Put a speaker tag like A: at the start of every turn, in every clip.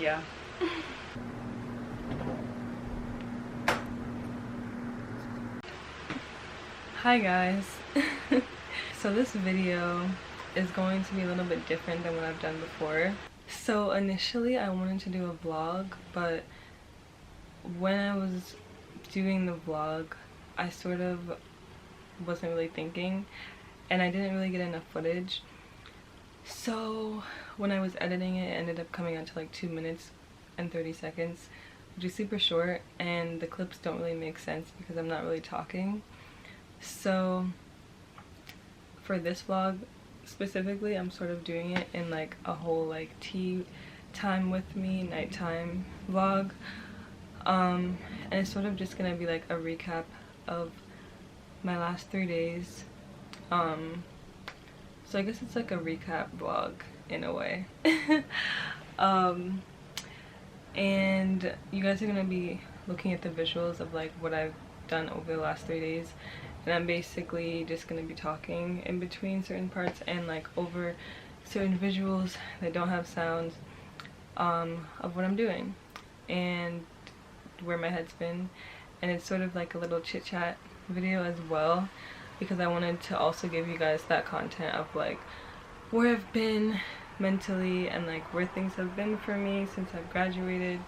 A: yeah. Hi guys. So this video is going to be a little bit different than what I've done before. So initially I wanted to do a vlog, but when I was doing the vlog I sort of wasn't really thinking and I didn't really get enough footage. So when I was editing it, it ended up coming out to like 2 minutes and 30 seconds, which is super short, and the clips don't really make sense because I'm not really talking. So for this vlog specifically, I'm sort of doing it in like a whole like tea time with me, nighttime vlog. And it's sort of just gonna be like a recap of my last 3 days. So I guess it's like a recap vlog in a way. And you guys are gonna be looking at the visuals of like what I've done over the last 3 days, and I'm basically just gonna be talking in between certain parts and like over certain visuals that don't have sounds of what I'm doing and where my head's been. And it's sort of like a little chit chat video as well, because I wanted to also give you guys that content of like where I've been mentally and like where things have been for me since I've graduated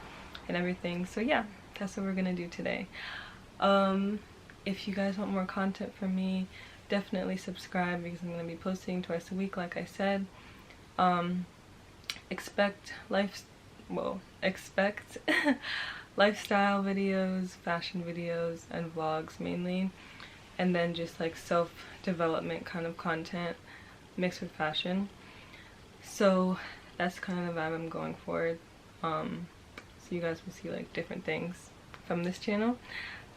A: and everything. So yeah, that's what we're gonna do today. If you guys want more content from me, definitely subscribe because I'm gonna be posting twice a week like I said. Expect lifestyle videos, fashion videos, and vlogs mainly, and then just like self-development kind of content mixed with fashion. So that's kind of the vibe I'm going for. So you guys will see like different things from this channel.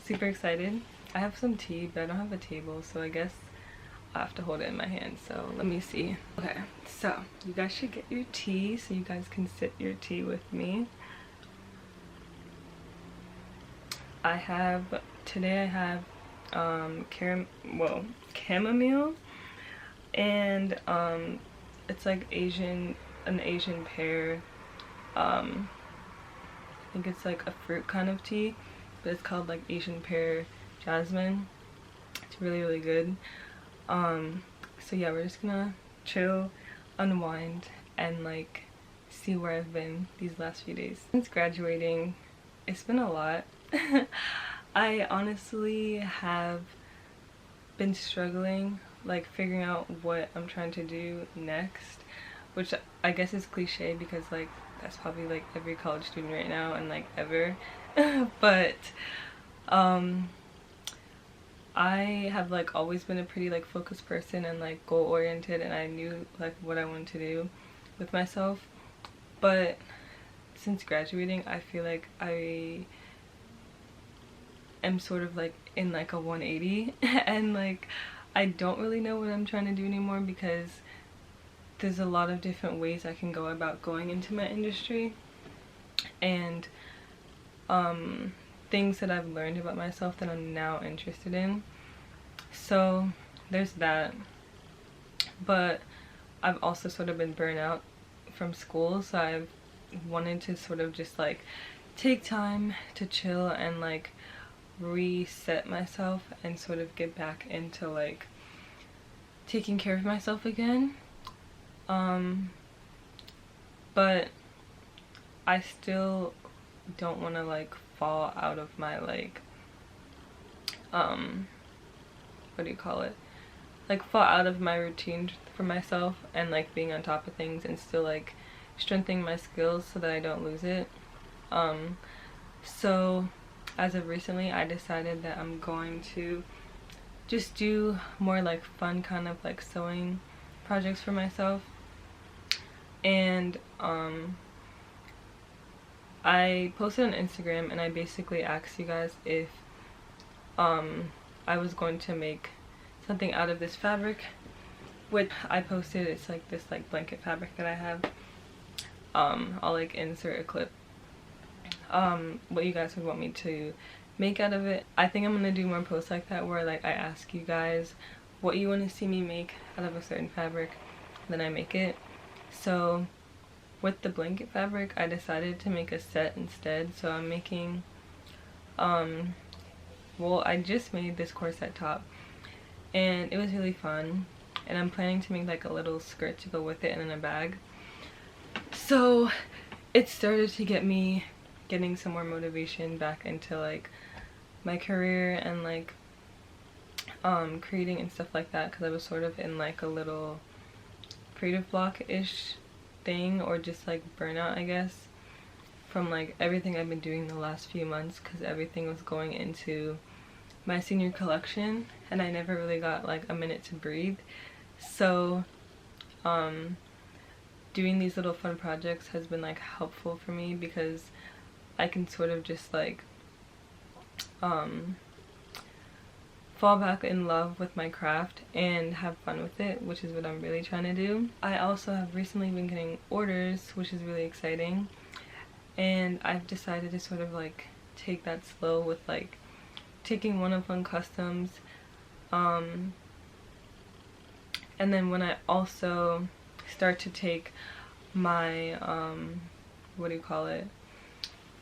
A: Super excited. I have some tea, but I don't have a table, so I guess I have to hold it in my hand. So let me see. Okay, so you guys should get your tea so you guys can sip your tea with me. Today I have chamomile, and it's like an Asian pear. I think it's like a fruit kind of tea, but it's called like Asian pear jasmine. It's really, really good. So yeah, we're just gonna chill, unwind, and like see where I've been these last few days. Since graduating, it's been a lot. I honestly have been struggling like figuring out what I'm trying to do next, which I guess is cliche because like that's probably like every college student right now and like ever. But I have like always been a pretty like focused person and like goal oriented, and I knew like what I wanted to do with myself. But since graduating, I feel like I am sort of like in like a 180 and like I don't really know what I'm trying to do anymore, because there's a lot of different ways I can go about going into my industry, and things that I've learned about myself that I'm now interested in. So there's that. But I've also sort of been burnt out from school, so I've wanted to sort of just like take time to chill and like reset myself and sort of get back into like taking care of myself again. But I still don't want to like fall out of my like what do you call it, like fall out of my routine for myself and like being on top of things, and still like strengthening my skills so that I don't lose it. So as of recently, I decided that I'm going to just do more like fun kind of like sewing projects for myself. And I posted on Instagram and I basically asked you guys if I was going to make something out of this fabric, which I posted. It's like this like blanket fabric that I have. I'll like insert a clip what you guys would want me to make out of it. I think I'm gonna do more posts like that where like I ask you guys what you want to see me make out of a certain fabric, then I make it. So with the blanket fabric, I decided to make a set instead. So I'm making, well, I just made this corset top and it was really fun, and I'm planning to make like a little skirt to go with it and in a bag. So it started to get me getting some more motivation back into like my career and like creating and stuff like that, because I was sort of in like a little creative block-ish thing, or just like burnout, I guess, from like everything I've been doing the last few months, because everything was going into my senior collection and I never really got like a minute to breathe. So doing these little fun projects has been like helpful for me, because I can sort of just like fall back in love with my craft and have fun with it, which is what I'm really trying to do. I also have recently been getting orders, which is really exciting, and I've decided to sort of like take that slow with like taking one-of-one customs, and then when I also start to take my what do you call it,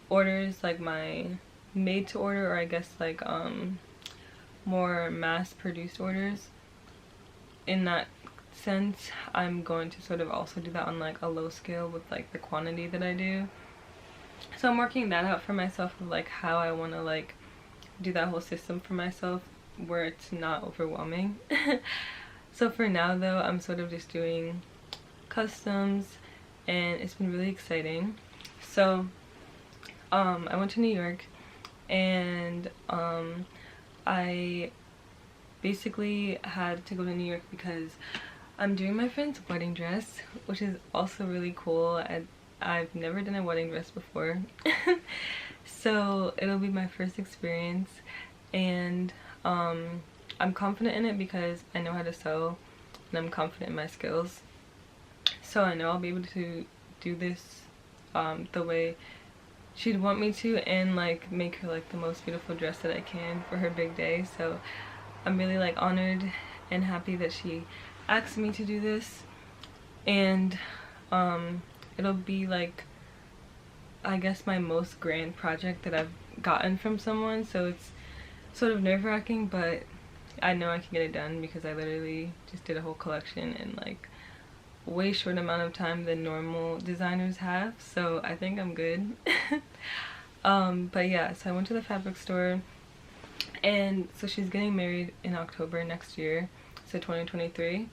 A: orders, like my made to order, or I guess like more mass-produced orders, in that sense I'm going to sort of also do that on like a low scale with like the quantity that I do. So I'm working that out for myself, of like how I want to like do that whole system for myself where it's not overwhelming. So for now though, I'm sort of just doing customs and it's been really exciting. So I went to New York, and I basically had to go to New York because I'm doing my friend's wedding dress, which is also really cool. I've never done a wedding dress before. So it'll be my first experience, and I'm confident in it because I know how to sew and I'm confident in my skills. So I know I'll be able to do this the way she'd want me to, and like make her like the most beautiful dress that I can for her big day. So I'm really like honored and happy that she asked me to do this, and it'll be like, I guess, my most grand project that I've gotten from someone. So it's sort of nerve-wracking, but I know I can get it done because I literally just did a whole collection in like way short amount of time than normal designers have, so I think I'm good. But yeah, so I went to the fabric store, and so she's getting married in October next year, so 2023,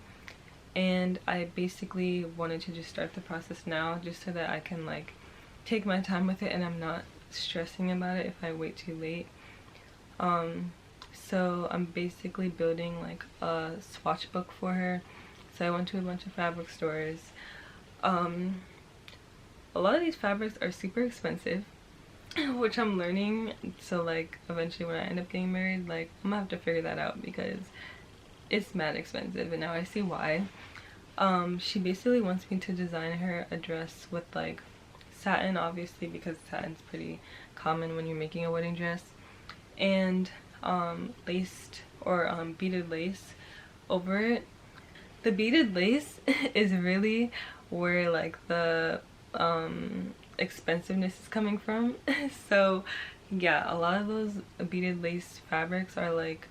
A: and I basically wanted to just start the process now, just so that I can like take my time with it and I'm not stressing about it if I wait too late. So I'm basically building like a swatch book for her. So I went to a bunch of fabric stores. A lot of these fabrics are super expensive, which I'm learning. So like eventually when I end up getting married, like I'm gonna have to figure that out because it's mad expensive, and now I see why. She basically wants me to design her a dress with like satin, obviously, because satin's pretty common when you're making a wedding dress, and laced or beaded lace over it. The beaded lace is really where like the expensiveness is coming from. So yeah, a lot of those beaded lace fabrics are like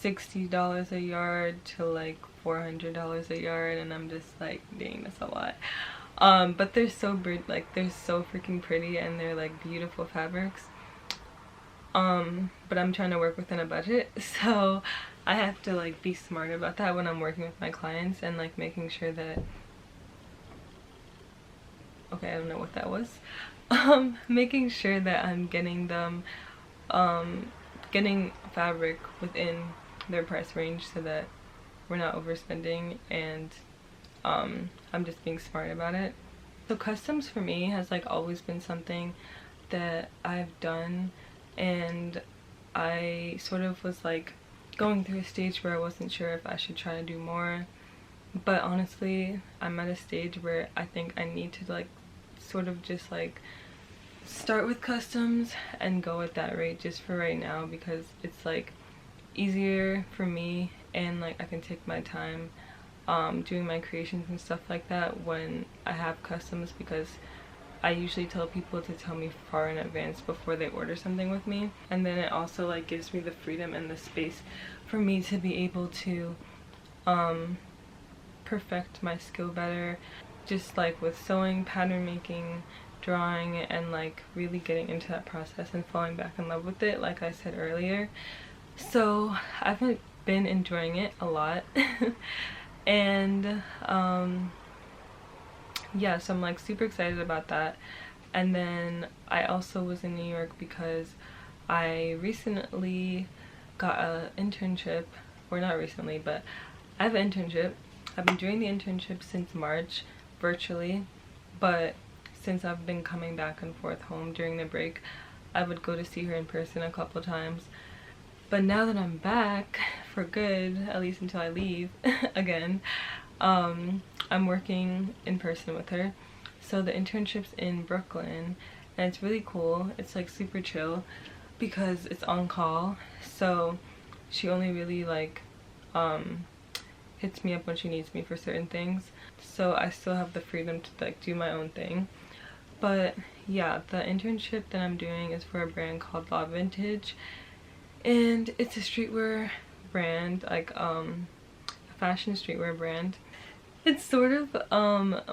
A: $60 a yard to like $400 a yard, and I'm just like, dang, that's a lot. But they're so like they're so freaking pretty, and they're like beautiful fabrics. But I'm trying to work within a budget, so I have to like be smart about that when I'm working with my clients, and like making sure that, okay, I don't know what that was. Making sure that I'm getting them, getting fabric within their price range so that we're not overspending, and I'm just being smart about it. So customs for me has like always been something that I've done, and I sort of was like going through a stage where I wasn't sure if I should try to do more, but honestly I'm at a stage where I think I need to like sort of just like start with customs and go at that rate just for right now, because it's like easier for me, and like I can take my time doing my creations and stuff like that when I have customs, because I usually tell people to tell me far in advance before they order something with me. And then it also like gives me the freedom and the space for me to be able to perfect my skill better, just like with sewing, pattern making, drawing, and like really getting into that process and falling back in love with it, like I said earlier. So I've been enjoying it a lot. And yeah, so I'm like super excited about that. And then I also was in New York because I recently got an internship, or not recently, but I have an internship. I've been doing the internship since March virtually, but since I've been coming back and forth home during the break, I would go to see her in person a couple times. But now that I'm back for good, at least until I leave again, I'm working in person with her. So the internship's in Brooklyn, and it's really cool. It's like super chill because it's on call. So she only really like hits me up when she needs me for certain things. So I still have the freedom to like do my own thing. But yeah, the internship that I'm doing is for a brand called Law Vintage, and it's a streetwear brand, like a fashion streetwear brand. It's sort of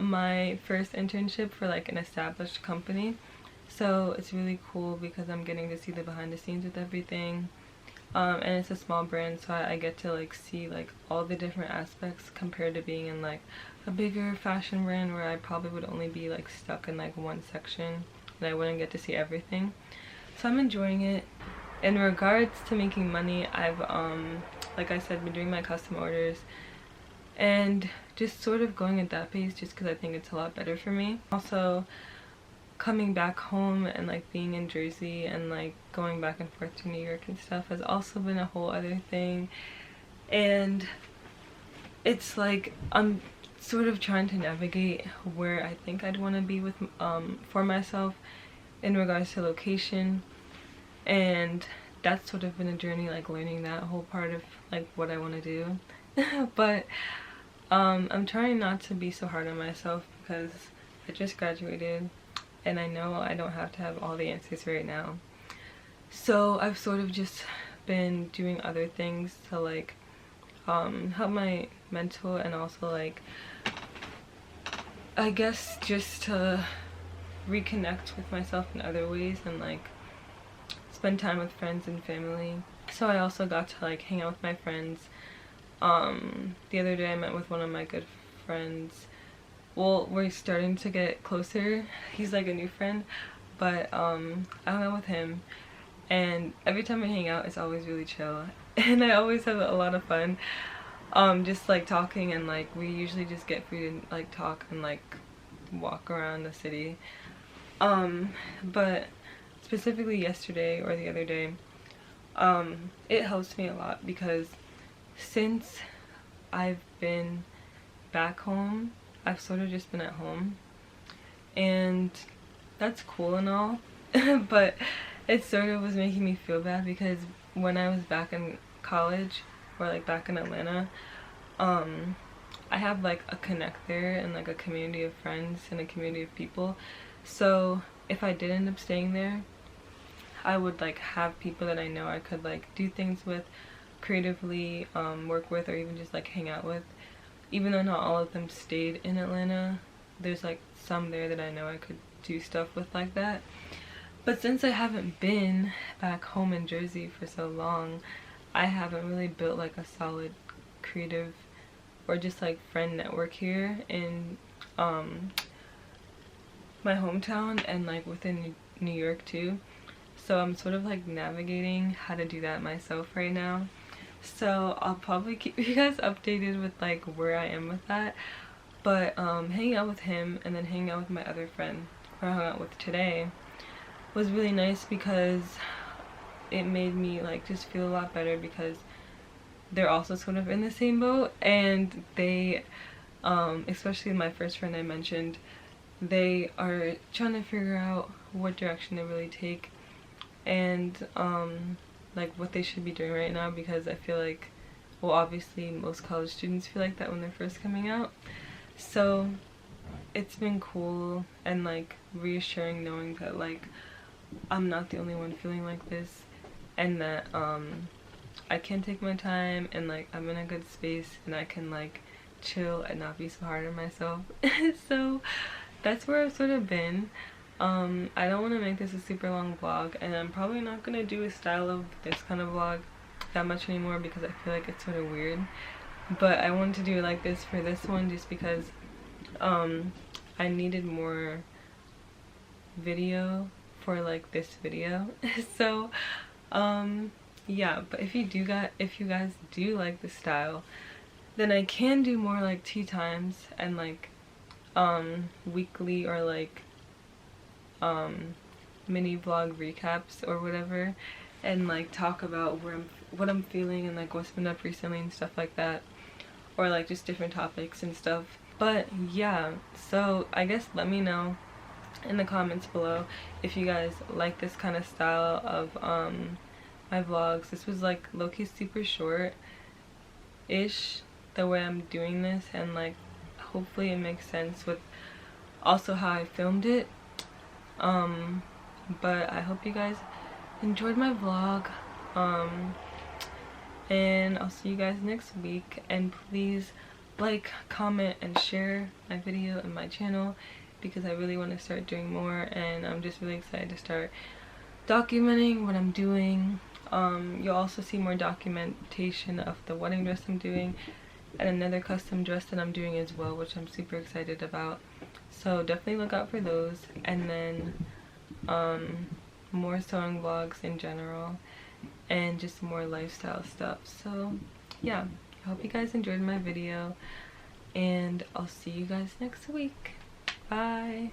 A: my first internship for like an established company, so it's really cool because I'm getting to see the behind the scenes with everything. And it's a small brand, so I get to like see like all the different aspects compared to being in like a bigger fashion brand where I probably would only be like stuck in like one section and I wouldn't get to see everything. So I'm enjoying it. In regards to making money, I've like I said, been doing my custom orders and just sort of going at that pace just because I think it's a lot better for me. Also, coming back home and like being in Jersey and like going back and forth to New York and stuff has also been a whole other thing. And it's like I'm sort of trying to navigate where I think I'd want to be with for myself in regards to location, and that's sort of been a journey, like learning that whole part of like what I want to do. But I'm trying not to be so hard on myself because I just graduated and I know I don't have to have all the answers right now. So I've sort of just been doing other things to like help my mental, and also like I guess just to reconnect with myself in other ways and like spend time with friends and family. So I also got to like hang out with my friends. The other day I met with one of my good friends. Well, we're starting to get closer. He's like a new friend, but I hung out with him, and every time we hang out it's always really chill and I always have a lot of fun just like talking, and like we usually just get food and like talk and like walk around the city. But specifically yesterday or the other day, it helps me a lot because since I've been back home, I've sort of just been at home, and that's cool and all, but it sort of was making me feel bad because when I was back in college, or like back in Atlanta, I have like a connect there and like a community of friends and a community of people. So if I did end up staying there, I would like have people that I know I could like do things with, creatively work with, or even just like hang out with. Even though not all of them stayed in Atlanta, there's like some there that I know I could do stuff with like that. But since I haven't been back home in Jersey for so long, I haven't really built like a solid creative or just like friend network here in my hometown and like within New York too. So I'm sort of like navigating how to do that myself right now. So I'll probably keep you guys updated with like where I am with that. But hanging out with him and then hanging out with my other friend who I hung out with today was really nice because it made me like just feel a lot better because they're also sort of in the same boat, and they especially my first friend I mentioned, they are trying to figure out what direction to really take and like what they should be doing right now, because I feel like Well, obviously most college students feel like that when they're first coming out. So it's been cool and like reassuring knowing that like I'm not the only one feeling like this, and that I can take my time and like I'm in a good space and I can like chill and not be so hard on myself. So that's where I've sort of been. I don't want to make this a super long vlog, and I'm probably not gonna do a style of this kind of vlog that much anymore because I feel like it's sort of weird. But I wanted to do it like this for this one just because I needed more video for like this video. So yeah, but if you guys do like this style, then I can do more like tea times and like weekly or like mini vlog recaps or whatever, and like talk about what I'm feeling and like what's been up recently and stuff like that, or like just different topics and stuff. But yeah, so I guess let me know in the comments below if you guys like this kind of style of my vlogs. This was like low-key super short ish the way I'm doing this, and like hopefully it makes sense with also how I filmed it. But I hope you guys enjoyed my vlog, and I'll see you guys next week. And please like, comment, and share my video and my channel because I really want to start doing more, and I'm just really excited to start documenting what I'm doing. You'll also see more documentation of the wedding dress I'm doing and another custom dress that I'm doing as well, which I'm super excited about. So definitely look out for those, and then more sewing vlogs in general and just more lifestyle stuff. So yeah, I hope you guys enjoyed my video, and I'll see you guys next week. Bye.